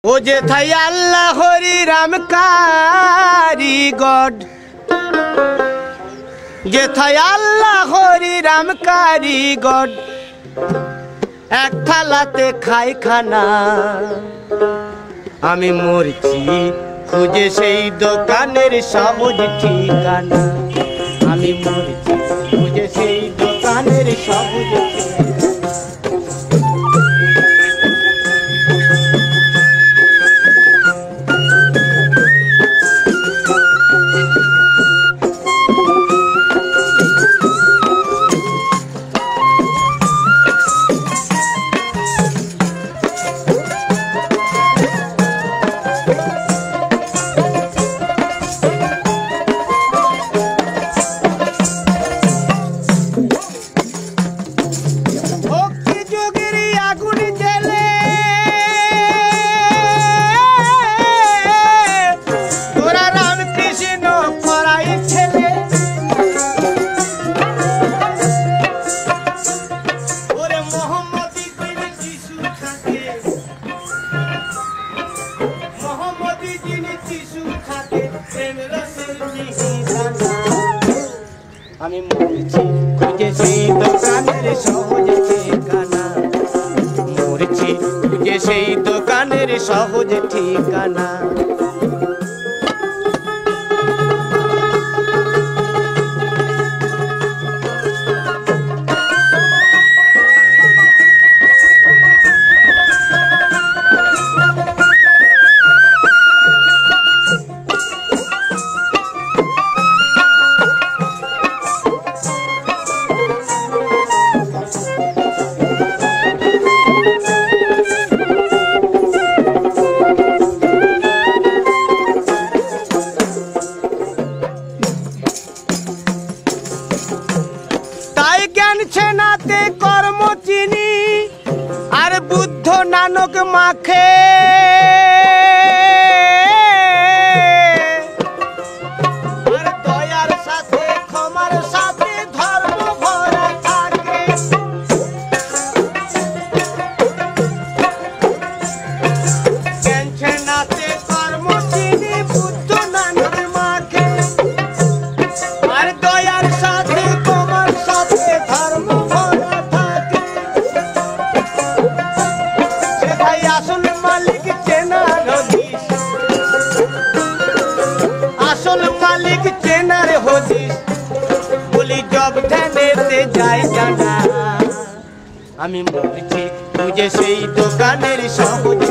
ও যেথায় আল্লাহ হরি রাম কারিগর, যেথায় আল্লাহ হরি রাম কারিগর, এক থালাতে খাই খানা। আমি মরছি খুঁজে সেই দোকানের সহজ ঠিকানা। আমি মরছি খুঁজে সেই দোকানের সহজ ঠিকানা। আমি মরছি খুঁজে সেই দোকানের সহজ ঠিকানা। মরছি খুঁজে সেই দোকানের সহজ ঠিকানা। ছেনাতে কর্ম চিনি আর বুদ্ধ নানক মাখে। আর দয়ার সাথে ক্ষমার সাথে ধর্ম ভরা থাকে। ছেনাতে কর্ম চিনি বুদ্ধ নানক মাখে। আর দয়ার সাথে ক্ষমার সাথে ধর্ম ভরা থাকে। সেটাই আসল মালিক চেনার হদিস, আসল মালিক চেনার হদিস। বলি জব ধ্যানেতে যায় জানা। আমি মরছি খুঁজে সেই দোকানের সহজ